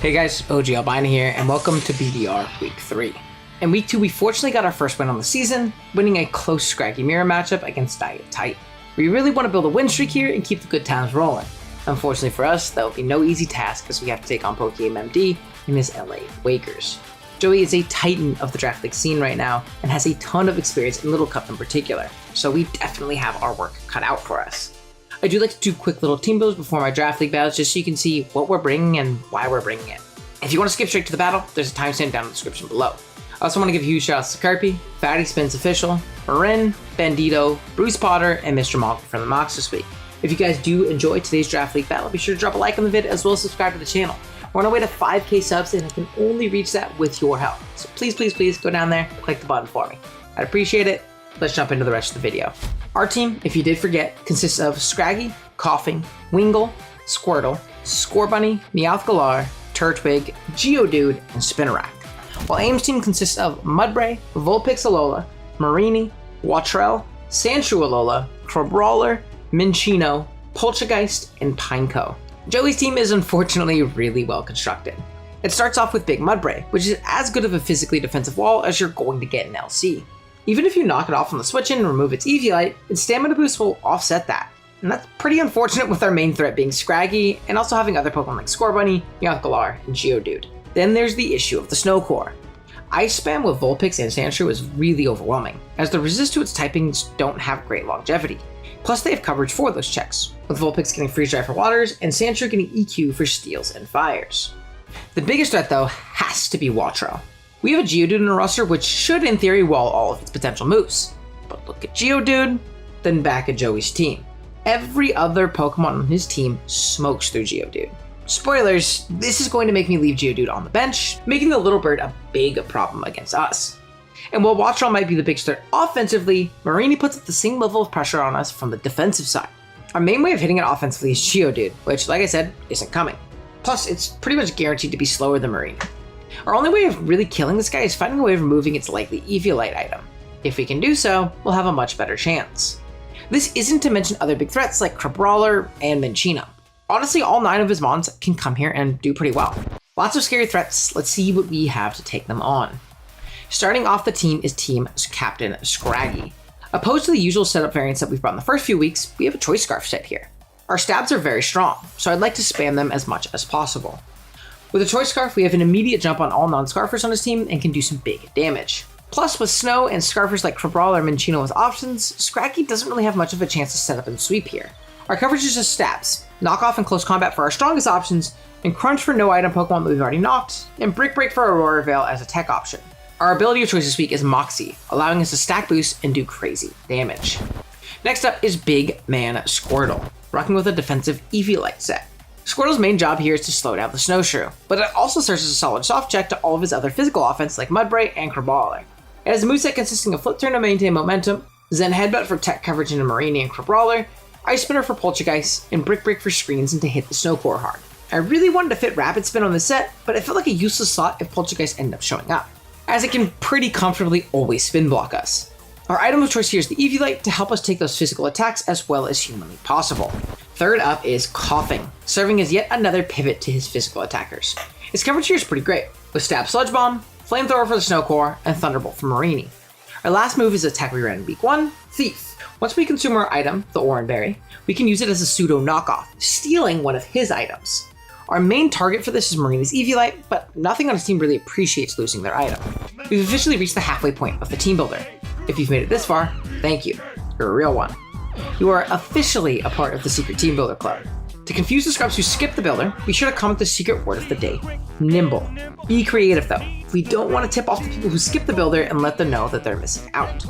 Hey guys, OG Albina here, and welcome to BBR Week 3. In Week 2, we fortunately got our first win on the season, winning a close Scraggy Mirror matchup against Diet Tight. We really want to build a win streak here and keep the good times rolling. Unfortunately for us, that will be no easy task as we have to take on PokeMMD and his LA Wakers. Joey is a titan of the Draft League scene right now and has a ton of experience in Little Cup in particular, so we definitely have our work cut out for us. I do like to do quick little team builds before my Draft League battles just so you can see what we're bringing and why we're bringing it. If you want to skip straight to the battle, there's a timestamp down in the description below. I also want to give huge shoutouts to Carpy, Fatty Spins Official, Marin, Bandito, Bruce Potter, and Mr. Mogul for the mocks this week. If you guys do enjoy today's Draft League battle, be sure to drop a like on the vid as well as subscribe to the channel. We're on our way to 5k subs and I can only reach that with your help. So please go down there, click the button for me. I'd appreciate it. Let's jump into the rest of the video. Our team, if you did forget, consists of Scraggy, Coughing, Wingull, Squirtle, Scorbunny, Meowth Galar, Turtwig, Geodude, and Spinarak. While Aim's team consists of Mudbray, Vulpix Alola, Marini, Watrel, Sandshrew Alola, Crabrawler, Minccino, Poltergeist, and Pineco. Joey's team is unfortunately really well constructed. It starts off with Big Mudbray, which is as good of a physically defensive wall as you're going to get in LC. Even if you knock it off on the switch-in and remove its Eviolite, its stamina boost will offset that. And that's pretty unfortunate with our main threat being Scraggy, and also having other Pokemon like Scorbunny, Meowth Galar, and Geodude. Then there's the issue of the Snow Core. Ice Spam with Vulpix and Sandshrew is really overwhelming, as the resist to its typings don't have great longevity. Plus they have coverage for those checks, with Vulpix getting Freeze Dry for Waters, and Sandshrew getting EQ for Steals and Fires. The biggest threat though has to be Watrel. We have a Geodude in our roster which should in theory wall all of its potential moves. But look at Geodude, then back at Joey's team. Every other Pokemon on his team smokes through Geodude. Spoilers, this is going to make me leave Geodude on the bench, making the little bird a big problem against us. And while Watrel might be the big threat offensively, Marini puts up the same level of pressure on us from the defensive side. Our main way of hitting it offensively is Geodude, which, like I said, isn't coming. Plus, it's pretty much guaranteed to be slower than Marini. Our only way of really killing this guy is finding a way of removing its likely Eviolite item. If we can do so, we'll have a much better chance. This isn't to mention other big threats like Crabrawler and Minccino. Honestly, all 9 of his mons can come here and do pretty well. Lots of scary threats, let's see what we have to take them on. Starting off the team is Team Captain Scraggy. Opposed to the usual setup variants that we've brought in the first few weeks, we have a Choice Scarf set here. Our stabs are very strong, so I'd like to spam them as much as possible. With a Choice Scarf, we have an immediate jump on all non-Scarfers on his team and can do some big damage. Plus, with Snow and Scarfers like Crabrawler and Minccino as options, Scraggy doesn't really have much of a chance to set up and sweep here. Our coverage is just stabs, Knock Off and Close Combat for our strongest options, and Crunch for no item Pokemon that we've already knocked, and Brick Break for Aurora Veil as a tech option. Our ability of choice this week is Moxie, allowing us to stack boost and do crazy damage. Next up is Big Man Squirtle, rocking with a defensive Eviolite set. Squirtle's main job here is to slow down the Snowshrew, but it also serves as a solid soft check to all of his other physical offense like Mudbray and Crabrawler. It has a moveset consisting of Flip Turn to maintain momentum, Zen Headbutt for tech coverage into Marini and Crabrawler, Ice Spinner for Poltergeist, and Brick Break for screens and to hit the Snow Core hard. I really wanted to fit Rapid Spin on this set, but it felt like a useless slot if Poltergeist ended up showing up, as it can pretty comfortably always spin block us. Our item of choice here is the Eviolite to help us take those physical attacks as well as humanly possible. Third up is Coughing, serving as yet another pivot to his physical attackers. His coverage here is pretty great, with Stab Sludge Bomb, Flamethrower for the Snow Core, and Thunderbolt for Marini. Our last move is attack we ran in week 1, Thief. Once we consume our item, the Oranberry, we can use it as a pseudo knockoff, stealing one of his items. Our main target for this is Marini's Eviolite, but nothing on his team really appreciates losing their item. We've officially reached the halfway point of the Team Builder. If you've made it this far, thank you. You're a real one. You are officially a part of the secret Team Builder Club. To confuse the scrubs who skip the builder, be sure to comment the secret word of the day, Nimble. Be creative though. We don't want to tip off the people who skip the builder and let them know that they're missing out.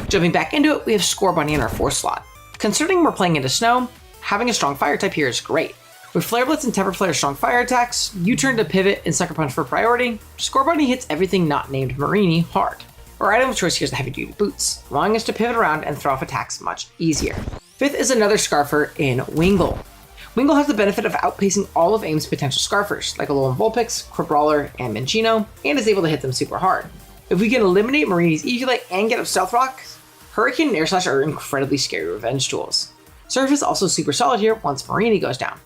Jumping back into it, we have Scorbunny in our 4th slot. Considering we're playing into Snow, having a strong fire type here is great. With Flare Blitz and Temper Flare's strong fire attacks, U-turn to pivot and Sucker Punch for priority, Scorbunny hits everything not named Marini hard. Our item of choice here is the Heavy Duty Boots, allowing us to pivot around and throw off attacks much easier. 5th is another Scarfer in Wingull. Wingull has the benefit of outpacing all of AIM's potential Scarfers, like Alolan Vulpix, Crabrawler, and Minccino, and is able to hit them super hard. If we can eliminate Marini's Eviolite and get up Stealth Rock, Hurricane and Air Slash are incredibly scary revenge tools. Surf is also super solid here once Marini goes down.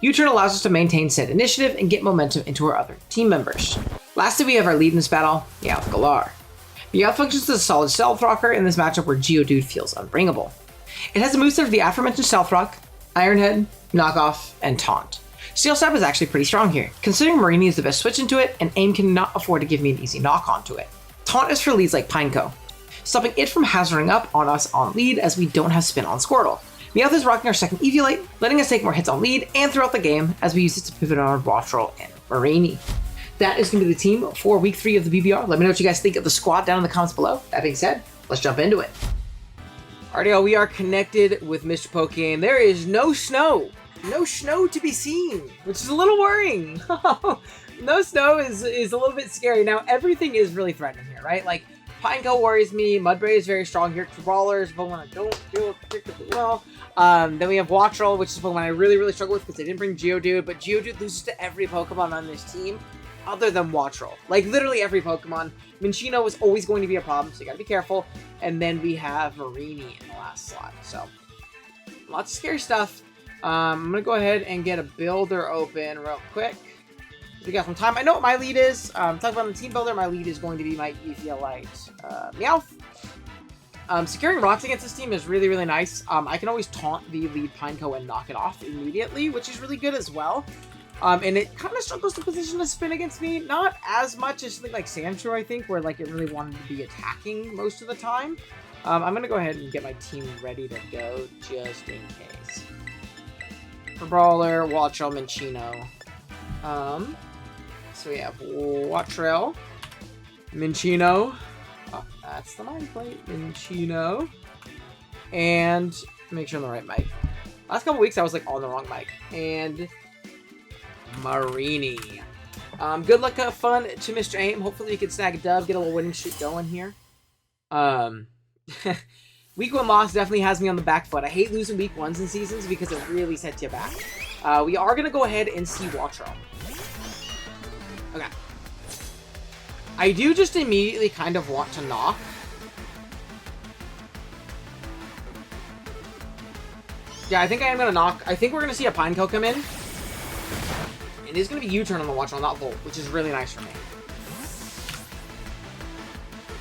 U-turn allows us to maintain said initiative and get momentum into our other team members. Lastly, we have our lead in this battle, Meowth Galar. Meowth functions as a solid stealth rocker in this matchup where Geodude feels unbringable. It has a moveset of the aforementioned Stealth Rock, Iron Head, Knockoff, and Taunt. Steel Stab is actually pretty strong here, considering Marini is the best switch into it, and AIM cannot afford to give me an easy knock onto it. Taunt is for leads like Pineco, stopping it from hazarding up on us on lead as we don't have spin on Squirtle. Meowth is rocking our second Eviolite, letting us take more hits on lead and throughout the game as we use it to pivot on our Wattrel and Marini. That is going to be the team for week 3 of the BBR. Let me know what you guys think of the squad down in the comments below. That being said, let's jump into it. Alrighty, y'all, we are connected with Mr. Pokegame. There is no snow. No snow to be seen, which is a little worrying. No snow is a little bit scary. Now, everything is really threatening here, right? Like, Pineco worries me. Mudbray is very strong here. Brawlers, but when I don't feel particularly well. Then we have Wattrel, which is the one I really struggle with because they didn't bring Geodude, but Geodude loses to every Pokemon on this team other than Wattrel. Like, literally every Pokemon. Minccino is always going to be a problem, so you gotta be careful. And then we have Marini in the last slot. So, lots of scary stuff. I'm gonna go ahead and get a builder open real quick. We got some time. I know what my lead is. Talking about the team builder, my lead is going to be my Eviolite Meowth. Securing rocks against this team is really nice. I can always taunt the lead Pineco and knock it off immediately, which is really good as well. And it kind of struggles to position to spin against me. Not as much as something like Sandshrew, I think, where like it really wanted to be attacking most of the time. I'm going to go ahead and get my team ready to go just in case. For Brawler, Wattrel, Minccino. So we have Wattrel, Minccino. Oh, that's the mind plate. Minccino. And make sure I'm on the right mic. Last couple weeks I was like on the wrong mic. And Marini. Good luck, fun to Mr. AIM. Hopefully you can snag a dub, get a little winning streak going here. Week 1 loss definitely has me on the back foot. I hate losing week 1s in seasons because it really sets you back. We are going to go ahead and see Wattrel. Okay. I do just immediately kind of want to knock. Yeah, I think I am going to knock. I think we're going to see a Pineco come in. It is going to be U-turn on the Wattrel, not Volt, which is really nice for me.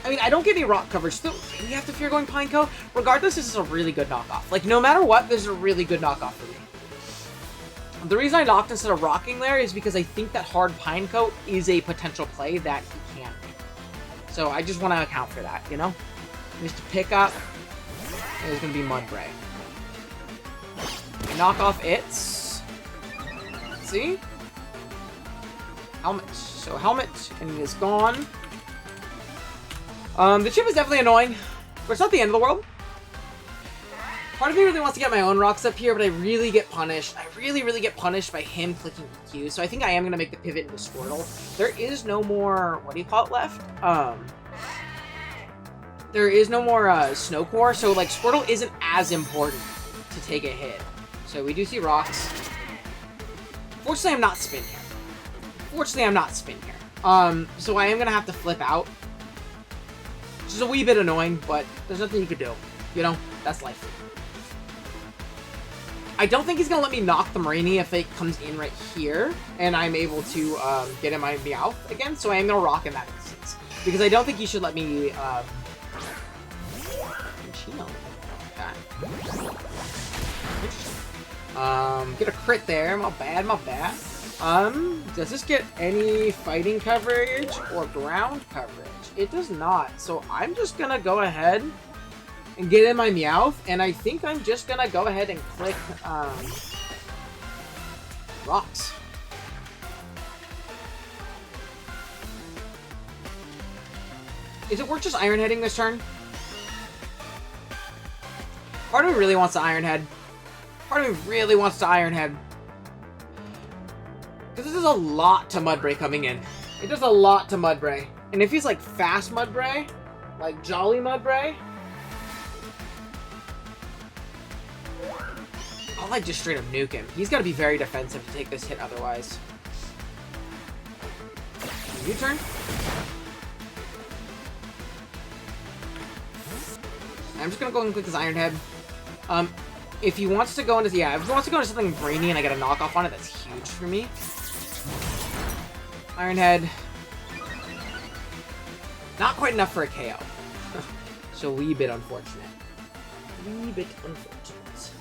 I mean, I don't get any rock coverage. Still, you have to fear going Pineco. Regardless, this is a really good knockoff. Like, no matter what, this is a really good knockoff for me. The reason I knocked instead of rocking there is because I think that hard Pineco is a potential play that he can make. So I just want to account for that, you know? Just to pick up, it's going to be Mudbray. Knock off its. Let's see. Helmet. So Helmet, and he is gone. The chip is definitely annoying, but it's not the end of the world. Part of me really wants to get my own rocks up here, but I really get punished. I really get punished by him clicking EQ, so I think I am going to make the pivot into Squirtle. There is no more, what do you call it, left? There is no more Snow Core, so like Squirtle isn't as important to take a hit. So we do see rocks. Fortunately, I'm not spin here. So I am going to have to flip out. Which is a wee bit annoying, but there's nothing you could do. You know, that's life. I don't think he's going to let me knock the Marini if it comes in right here, and I'm able to get in my Meowth again, so I am going to rock in that instance. Because I don't think he should let me... get a crit there. My bad. Does this get any fighting coverage or ground coverage? It does not. So I'm just going to go ahead and get in my Meowth, and I think I'm just going to go ahead and click rocks. Is it worth just Iron Heading this turn? Part of me really wants to Iron Head. Part of me really wants to Iron Head. Because this is a lot to Mudbray coming in. It does a lot to Mudbray. And if he's like fast Mudbray, like Jolly Mudbray, I'll like just straight up nuke him. He's got to be very defensive to take this hit otherwise. U-turn. I'm just going to go and click this Iron Head. if he wants to go into if he wants to go into something brainy and I get a knockoff on it, that's huge for me. Iron Head. Not quite enough for a KO. So a wee bit unfortunate. Wee bit unfortunate.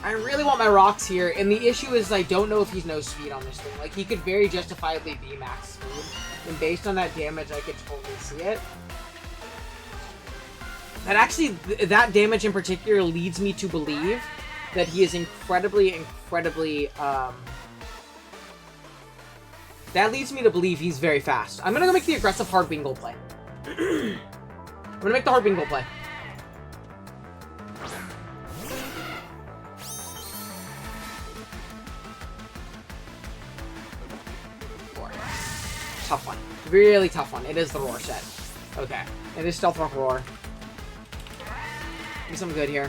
I really want my rocks here, and the issue is I don't know if he's no speed on this thing. Like, he could very justifiably be max speed, and based on that damage, I could totally see it. And actually, that damage in particular leads me to believe that he is incredibly, that leads me to believe he's very fast. I'm gonna go make the aggressive hard bingo play. I'm gonna make the hard bingo play. Tough one. Really tough one. It is the Roar set. Okay. It is Stealth Rock Roar. Do something good here.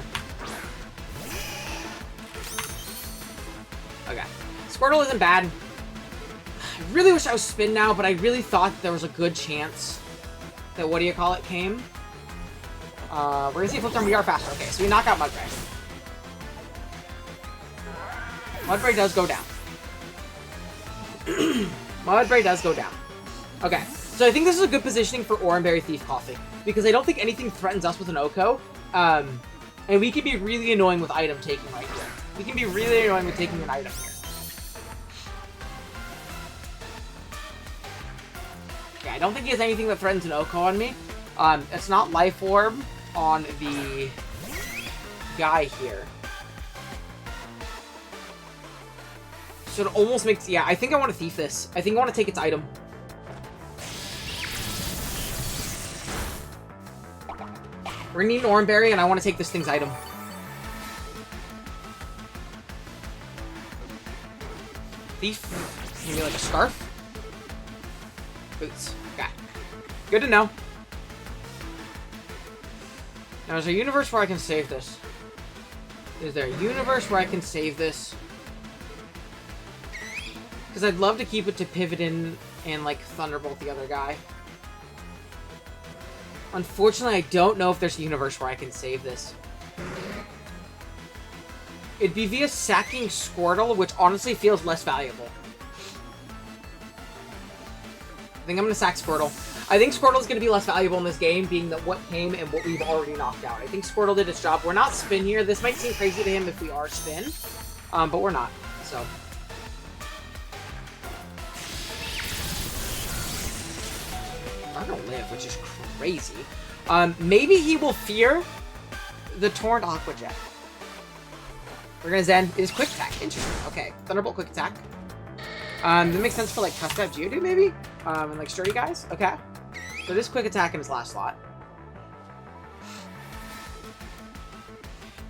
Okay. Squirtle isn't bad. I really wish I was spin now, but I really thought there was a good chance that came. We're gonna see if Flip BBR faster. Okay, so we knock out Mudbray. Mudbray does go down. Mudbray does go down. Okay, so I think this is a good positioning for Oranberry Thief Coffee, because I don't think anything threatens us with an Oko, and we can be really annoying with item taking right here. We can be really annoying with taking an item here. Okay, I don't think he has anything that threatens an Oko on me. It's not Life Orb on the guy here. So it almost makes... Yeah, I think I want to Thief this. I think I want to take its item. We're gonna need an Oranberry, and I want to take this thing's item. Thief. Maybe like a Scarf? Boots. Okay. Good to know. Now, is there a universe where I can save this? Is there a universe where I can save this? Because I'd love to keep it to pivot in and, like, Thunderbolt the other guy. Unfortunately, I don't know if there's a universe where I can save this. It'd be via sacking Squirtle, which honestly feels less valuable. I think I'm going to sack Squirtle. I think Squirtle is going to be less valuable in this game, being that what came and what we've already knocked out. I think Squirtle did its job. We're not spin here. This might seem crazy to him if we are spin, but we're not, so... I don't live, which is crazy. Maybe he will fear the Torrent Aqua Jet. We're gonna Zen. It is Quick Attack. Interesting. Okay. Thunderbolt Quick Attack. That makes sense for, like, Cust Out Geodude, maybe? And, like, Sturdy guys? Okay. So this Quick Attack in his last slot.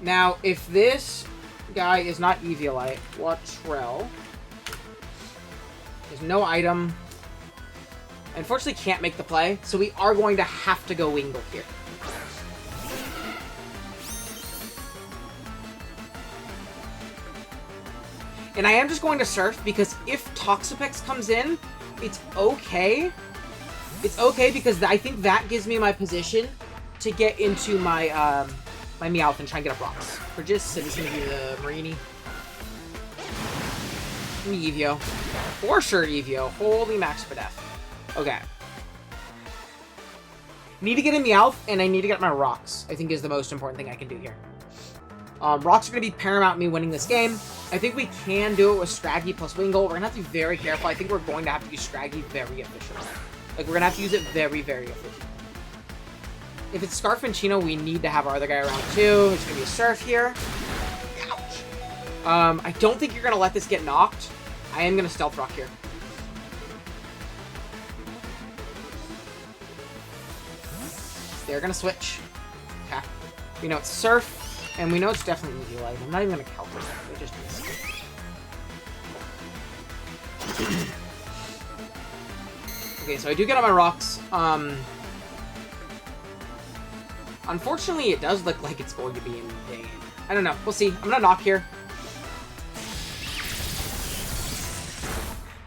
Now, if this guy is not Eviolite, Latrell. There's no item. Unfortunately, can't make the play, so we are going to have to go Wingull here. And I am just going to Surf, because if Toxapex comes in, it's okay. It's okay, because I think that gives me my position to get into my my Meowth and try and get up rocks. We're just going to be the Marini. Eevio. For sure, Eevio. Holy Max Spadef. Okay. Need to get in Meowth, and I need to get my rocks, I think is the most important thing I can do here. Rocks are going to be paramount in me winning this game. I think we can do it with Scraggy plus Wingull. We're going to have to be very careful. I think we're going to have to use Scraggy very efficiently. Like, we're going to have to use it very, very efficiently. If it's Scarf and Chino, we need to have our other guy around too. It's going to be a Surf here. Ouch. I don't think you're going to let this get knocked. I am going to Stealth Rock here. They're going to switch. Okay. We know it's Surf, and we know it's definitely Eviolite. I'm not even going to calculate that. They just missed. Okay, so I do get on my rocks. Unfortunately, it does look like it's going to be in vain. I don't know. We'll see. I'm going to knock here.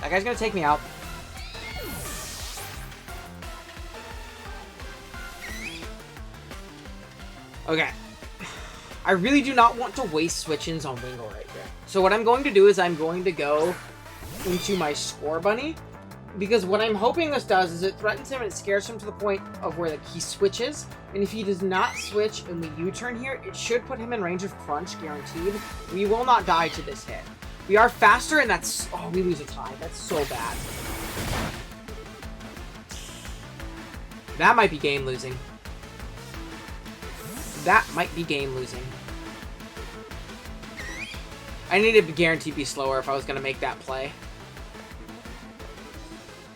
That guy's going to take me out. Okay. I really do not want to waste switch-ins on Wingle right here. So what I'm going to do is I'm going to go into my Score Bunny. Because what I'm hoping this does is it threatens him and it scares him to the point of where like he switches. And if he does not switch and we U-turn here, it should put him in range of Crunch, guaranteed. We will not die to this hit. We are faster and that's... Oh, we lose a tie. That's so bad. That might be game losing. That might be game losing. I needed to guarantee be slower if I was going to make that play.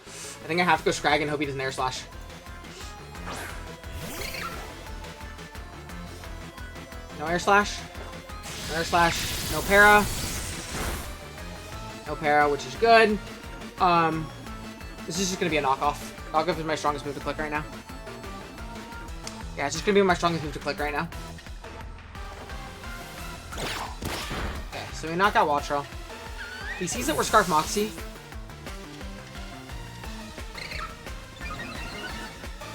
I think I have to go Scrag and hope he doesn't Air Slash. No Air Slash. No Air Slash. No Para. No Para, which is good. This is just going to be a knockoff. Knockoff is my strongest move to click right now. Yeah, it's just going to be my strongest move to click right now. Okay, so we knock out Wattrel. He sees that we're Scarf Moxie.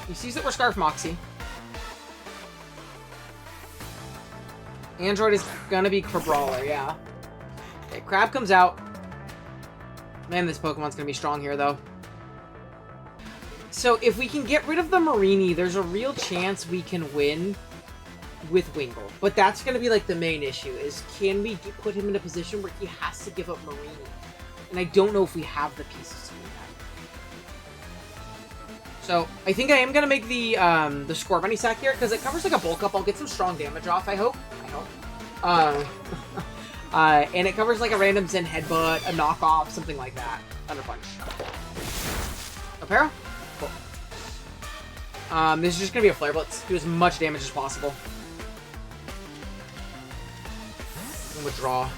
He sees that we're Scarf Moxie. Android is gonna be Crabrawler, yeah. Okay, Crab comes out. Man, this Pokemon's gonna be strong here, though. So, if we can get rid of the Marini, there's a real chance we can win with Wingle. But that's gonna be, like, the main issue, is can we put him in a position where he has to give up Marini? And I don't know if we have the pieces to do that. So, I think I am going to make the Score Bunny sack here, because it covers like a bulk up. I'll get some strong damage off, I hope. And it covers like a random Zen Headbutt, a knockoff, something like that. Thunder Punch. Apara? Cool. This is just going to be a Flare Blitz. Do as much damage as possible. And withdraw.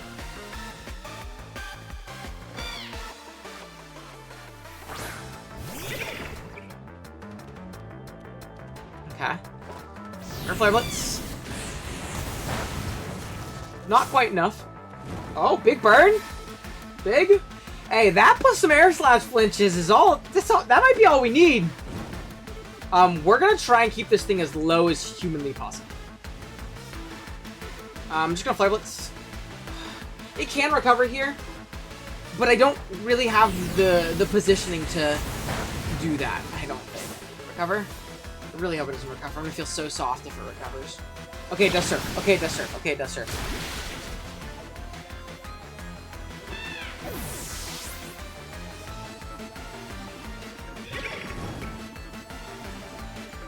Okay. Air Flare Blitz. Not quite enough. Oh, big burn. Big. Hey, that plus some Air Slash flinches is all. That might be all we need. We're gonna try and keep this thing as low as humanly possible. I'm just gonna Flare Blitz. It can recover here, but I don't really have the positioning to do that. I don't think. Recover. I really hope it doesn't recover. I'm gonna feel so soft if it recovers. Okay, it does surf. Okay, it does surf. Okay, it does surf.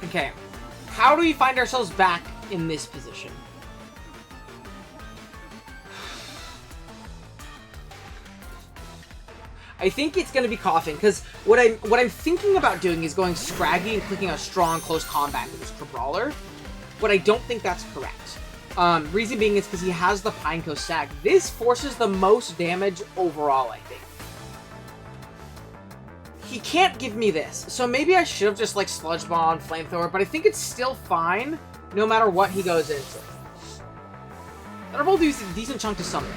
Okay. How do we find ourselves back in this position? I think it's going to be Coughing, because what I'm thinking about doing is going Scraggy and clicking a strong close combat with this Crabrawler, but I don't think that's correct. Reason being is because he has the Pineco stack. This forces the most damage overall, I think. He can't give me this, so maybe I should have just like Sludge Bomb, Flamethrower, but I think it's still fine no matter what he goes into. Thunderbolt does a decent chunk to something.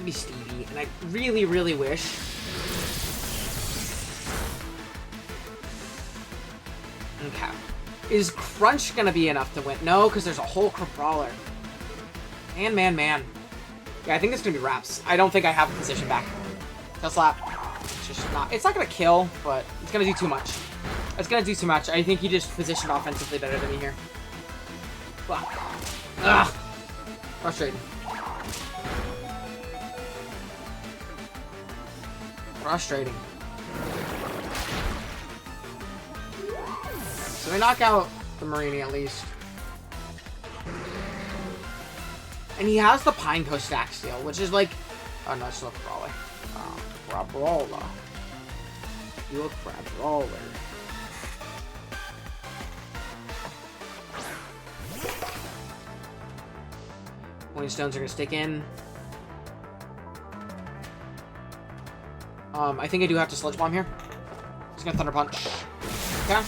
Be Stevie, and I really, really wish. Okay. Is Crunch gonna be enough to win? No, because there's a whole Crabrawler. Man. Yeah, I think it's gonna be Wraps. I don't think I have a position back. Tail Slap. It's just not. It's not gonna kill, but it's gonna do too much. It's gonna do too much. I think he just positioned offensively better than me here. Ugh. Frustrating. Frustrating. So we knock out the Marini at least. And he has the Pineco stack still, which is like... Oh no, it's still a Crabrawler. Crabrawler. You a Crabrawler. Point Stones are gonna stick in. I think I do have to Sludge Bomb here. He's gonna Thunder Punch. Okay.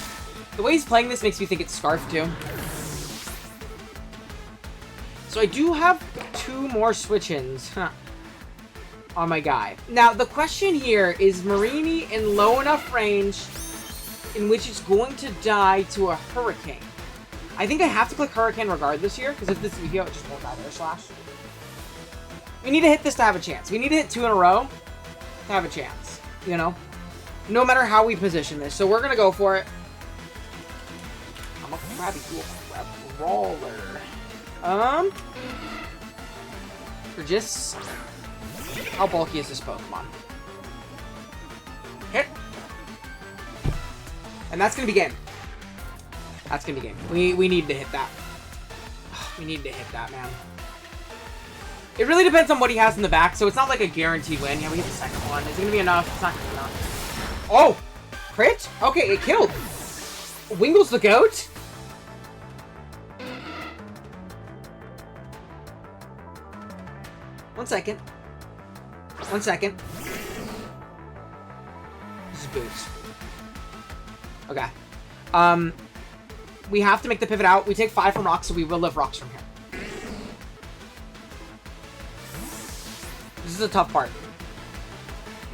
The way he's playing this makes me think it's Scarf too. So I do have 2 more switch-ins on my guy. Now, the question here is Marini in low enough range in which it's going to die to a hurricane. I think I have to click hurricane regardless here, because if this Eevee, it just won't die there, slash. We need to hit this to have a chance. We need to hit 2 in a row to have a chance, you know? No matter how we position this. So we're going to go for it. I'm a crabby dual crab brawler. For just... How bulky is this Pokemon? Hit. And that's going to be game. That's going to be game. We need to hit that. We need to hit that, man. It really depends on what he has in the back, so it's not like a guaranteed win. Yeah, we get the second one. Is it going to be enough? It's not going to be enough. Oh! Crit? Okay, it killed. Wingle's the goat? One second. One second. This is boots. Okay. We have to make the pivot out. We take 5 from rocks, so we will live rocks from here. This is a tough part.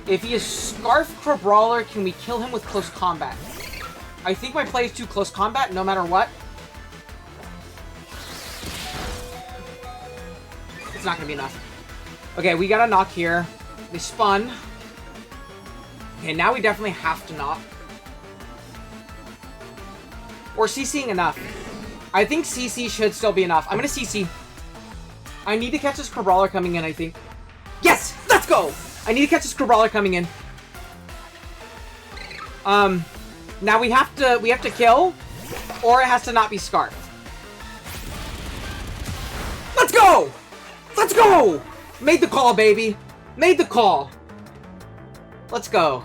If he is Scarf Crabrawler, can we kill him with close combat? I think my play is too close combat, no matter what. It's not going to be enough. Okay, we got to knock here. They spun. Okay, now we definitely have to knock. Or CCing enough. I think CC should still be enough. I'm going to CC. I need to catch this Crabrawler coming in, I think. Yes! Let's go! I need to catch this Crabrawler coming in. Now we have to kill, or it has to not be Scarfed. Let's go! Let's go! Made the call, baby. Made the call. Let's go.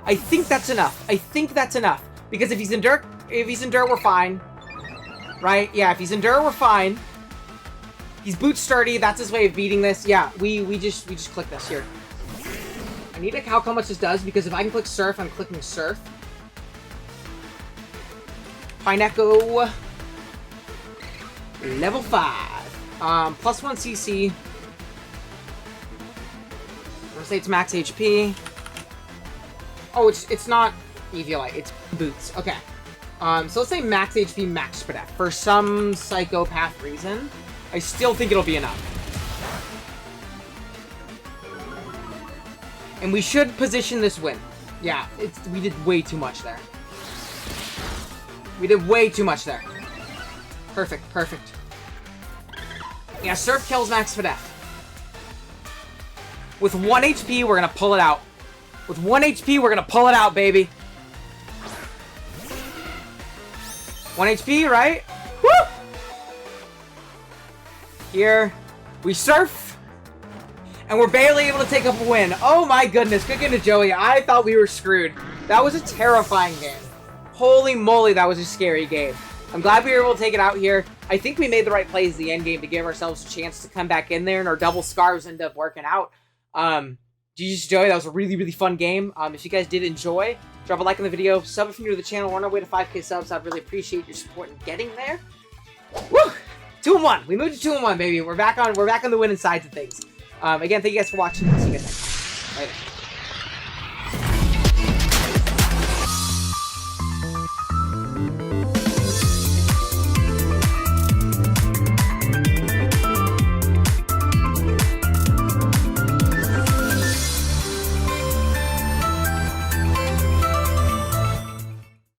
I think that's enough. I think that's enough. Because if he's in dirt, we're fine. Right? Yeah, if he's in dirt, we're fine. He's boot sturdy. That's his way of beating this. Yeah, we just click this here. I need to calc how much this does, because if I can click Surf, I'm clicking Surf. Pineco. Level 5. +1 CC. I'm gonna say it's max HP. Oh, it's not Eviolite, it's boots. Okay. So let's say max HP, max Spadef. For some psychopath reason, I still think it'll be enough. And we should position this win. Yeah, we did way too much there. We did way too much there. Perfect, perfect. Yeah, Surf kills max Spadef. With 1 HP, we're gonna pull it out. With 1 HP, we're gonna pull it out, baby. 1 HP, right? Woo! Here, we Surf, and we're barely able to take up a win. Oh my goodness, good game to Joey. I thought we were screwed. That was a terrifying game. Holy moly, that was a scary game. I'm glad we were able to take it out here. I think we made the right plays at the end game to give ourselves a chance to come back in there, and our double scarves ended up working out. GG's Joey, that was a really, really fun game. If you guys did enjoy, drop a like on the video, sub if you're new to the channel. We're on our way to 5K subs. I'd really appreciate your support in getting there. Woo! 2-1. We moved to 2-1, baby. We're back on the winning sides of things. Again, thank you guys for watching. See you guys next time. Later.